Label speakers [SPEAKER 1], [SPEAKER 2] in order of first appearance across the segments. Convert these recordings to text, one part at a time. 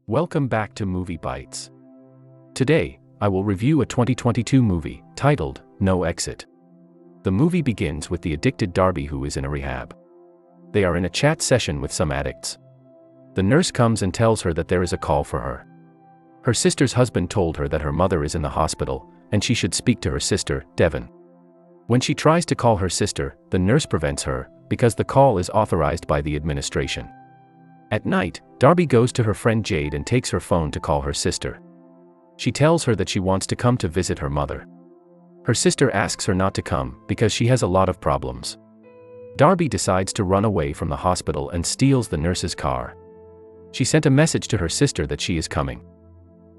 [SPEAKER 1] Welcome back to Movie Bites. Today, I will review a 2022 movie titled No Exit. The movie begins with the addicted Darby, who is in a rehab. They are in a chat session with some addicts. The nurse comes and tells her that there is a call for her. Her sister's husband told her that her mother is in the hospital, and she should speak to her sister, Devon. When she tries to call her sister, the nurse prevents her, because the call is authorized by the administration. At night, Darby goes to her friend Jade and takes her phone to call her sister. She tells her that she wants to come to visit her mother. Her sister asks her not to come, because she has a lot of problems. Darby decides to run away from the hospital and steals the nurse's car. She sent a message to her sister that she is coming.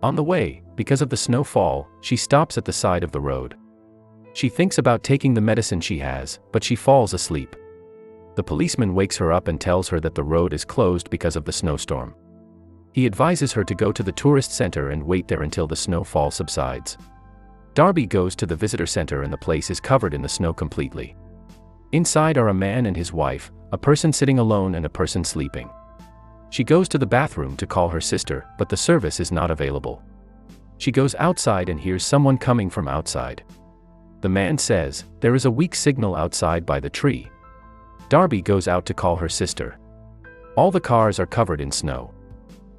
[SPEAKER 1] On the way, because of the snowfall, she stops at the side of the road. She thinks about taking the medicine she has, but she falls asleep. The policeman wakes her up and tells her that the road is closed because of the snowstorm. He advises her to go to the tourist center and wait there until the snowfall subsides. Darby goes to the visitor center and the place is covered in the snow completely. Inside are a man and his wife, a person sitting alone and a person sleeping. She goes to the bathroom to call her sister, but the service is not available. She goes outside and hears someone coming from outside. The man says, "There is a weak signal outside by the tree." Darby goes out to call her sister. All the cars are covered in snow.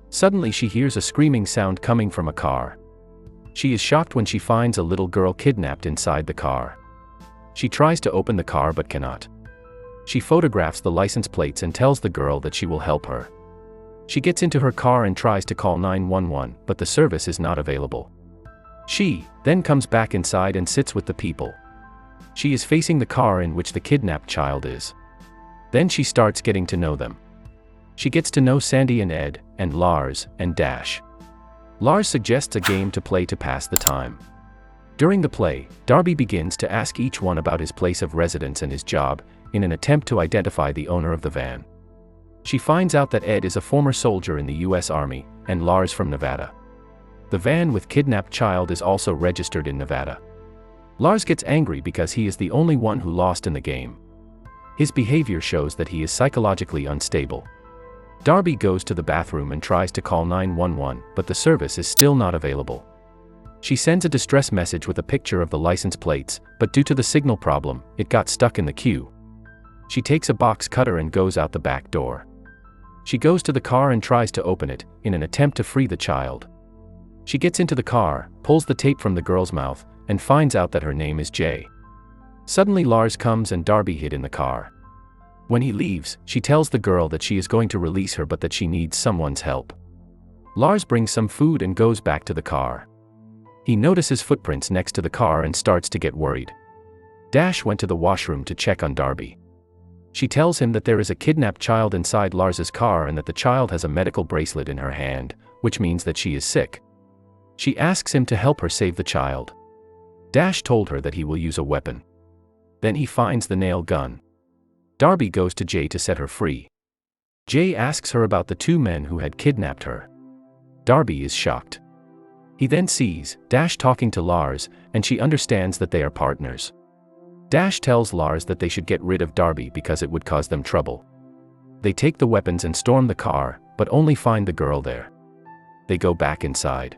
[SPEAKER 1] Suddenly she hears a screaming sound coming from a car. She is shocked when she finds a little girl kidnapped inside the car. She tries to open the car but cannot. She photographs the license plates and tells the girl that she will help her. She gets into her car and tries to call 911, but the service is not available. She then comes back inside and sits with the people. She is facing the car in which the kidnapped child is. Then she starts getting to know them. She gets to know Sandy and Ed, and Lars, and Dash. Lars suggests a game to play to pass the time. During the play, Darby begins to ask each one about his place of residence and his job, in an attempt to identify the owner of the van. She finds out that Ed is a former soldier in the US Army, and Lars from Nevada. The van with kidnapped child is also registered in Nevada. Lars gets angry because he is the only one who lost in the game. His behavior shows that he is psychologically unstable. Darby goes to the bathroom and tries to call 911, but the service is still not available. She sends a distress message with a picture of the license plates, but due to the signal problem, it got stuck in the queue. She takes a box cutter and goes out the back door. She goes to the car and tries to open it, in an attempt to free the child. She gets into the car, pulls the tape from the girl's mouth, and finds out that her name is Jay. Suddenly Lars comes and Darby hid in the car. When he leaves, she tells the girl that she is going to release her but that she needs someone's help. Lars brings some food and goes back to the car. He notices footprints next to the car and starts to get worried. Dash went to the washroom to check on Darby. She tells him that there is a kidnapped child inside Lars's car and that the child has a medical bracelet in her hand, which means that she is sick. She asks him to help her save the child. Dash told her that he will use a weapon. Then he finds the nail gun. Darby goes to Jay to set her free. Jay asks her about the two men who had kidnapped her. Darby is shocked. He then sees Dash talking to Lars, and she understands that they are partners. Dash tells Lars that they should get rid of Darby because it would cause them trouble. They take the weapons and storm the car, but only find the girl there. They go back inside.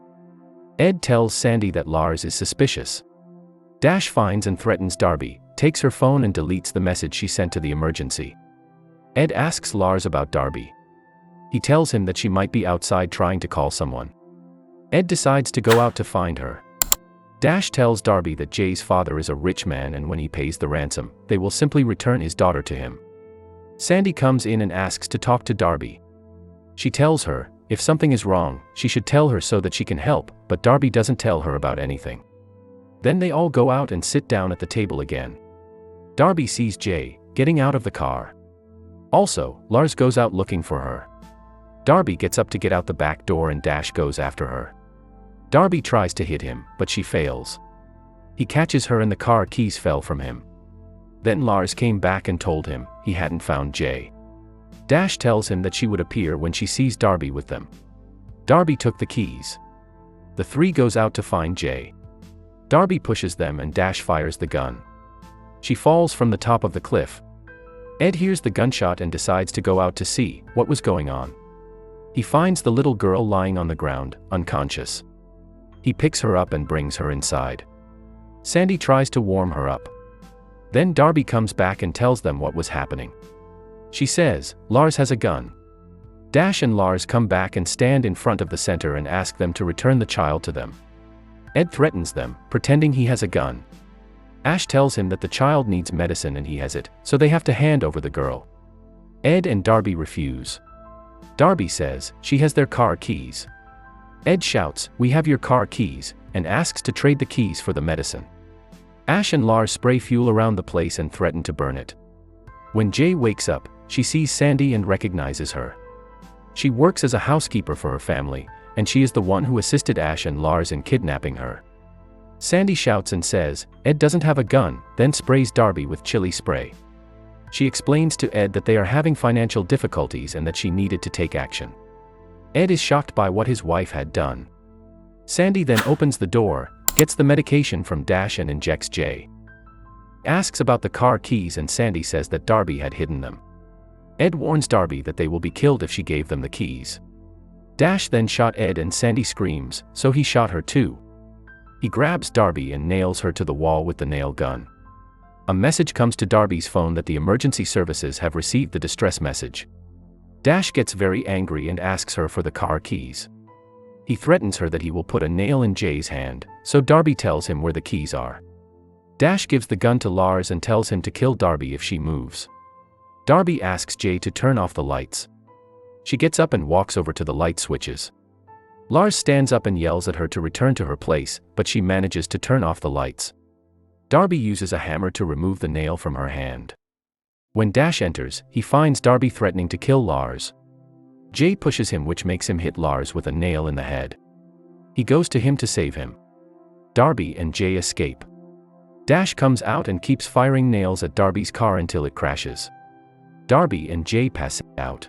[SPEAKER 1] Ed tells Sandy that Lars is suspicious. Dash finds and threatens Darby, takes her phone and deletes the message she sent to the emergency. Ed asks Lars about Darby. He tells him that she might be outside trying to call someone. Ed decides to go out to find her. Dash tells Darby that Jay's father is a rich man and when he pays the ransom, they will simply return his daughter to him. Sandy comes in and asks to talk to Darby. She tells her, if something is wrong, she should tell her so that she can help, but Darby doesn't tell her about anything. Then they all go out and sit down at the table again. Darby sees Jay getting out of the car. Also, Lars goes out looking for her. Darby gets up to get out the back door and Dash goes after her. Darby tries to hit him, but she fails. He catches her and the car keys fell from him. Then Lars came back and told him he hadn't found Jay. Dash tells him that she would appear when she sees Darby with them. Darby took the keys. The three goes out to find Jay. Darby pushes them and Dash fires the gun. She falls from the top of the cliff. Ed hears the gunshot and decides to go out to see what was going on. He finds the little girl lying on the ground, unconscious. He picks her up and brings her inside. Sandy tries to warm her up. Then Darby comes back and tells them what was happening. She says, Lars has a gun. Dash and Lars come back and stand in front of the center and ask them to return the child to them. Ed threatens them, pretending he has a gun. Ash tells him that the child needs medicine and he has it, so they have to hand over the girl. Ed and Darby refuse. Darby says, she has their car keys. Ed shouts, we have your car keys, and asks to trade the keys for the medicine. Ash and Lars spray fuel around the place and threaten to burn it. When Jay wakes up, she sees Sandy and recognizes her. She works as a housekeeper for her family, and she is the one who assisted Ash and Lars in kidnapping her. Sandy shouts and says, Ed doesn't have a gun, then sprays Darby with chili spray. She explains to Ed that they are having financial difficulties and that she needed to take action. Ed is shocked by what his wife had done. Sandy then opens the door, gets the medication from Dash and injects Jay. Asks about the car keys and Sandy says that Darby had hidden them. Ed warns Darby that they will be killed if she gave them the keys. Dash then shot Ed and Sandy screams, so he shot her too. He grabs Darby and nails her to the wall with the nail gun. A message comes to Darby's phone that the emergency services have received the distress message. Dash gets very angry and asks her for the car keys. He threatens her that he will put a nail in Jay's hand, so Darby tells him where the keys are. Dash gives the gun to Lars and tells him to kill Darby if she moves. Darby asks Jay to turn off the lights. She gets up and walks over to the light switches. Lars stands up and yells at her to return to her place, but she manages to turn off the lights. Darby uses a hammer to remove the nail from her hand. When Dash enters, he finds Darby threatening to kill Lars. Jay pushes him, which makes him hit Lars with a nail in the head. He goes to him to save him. Darby and Jay escape. Dash comes out and keeps firing nails at Darby's car until it crashes. Darby and Jay pass out.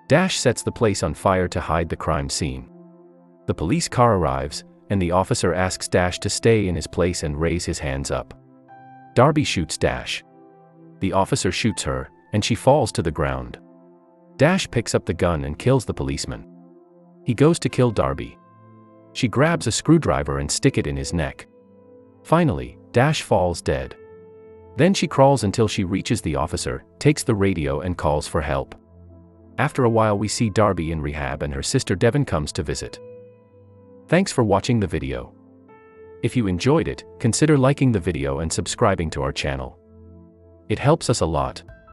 [SPEAKER 1] Dash sets the place on fire to hide the crime scene. The police car arrives, and the officer asks Dash to stay in his place and raise his hands up. Darby shoots Dash. The officer shoots her, and she falls to the ground. Dash picks up the gun and kills the policeman. He goes to kill Darby. She grabs a screwdriver and sticks it in his neck. Finally, Dash falls dead. Then she crawls until she reaches the officer, takes the radio and calls for help. After a while we see Darby in rehab and her sister Devon comes to visit. Thanks for watching the video. If you enjoyed it, consider liking the video and subscribing to our channel. It helps us a lot.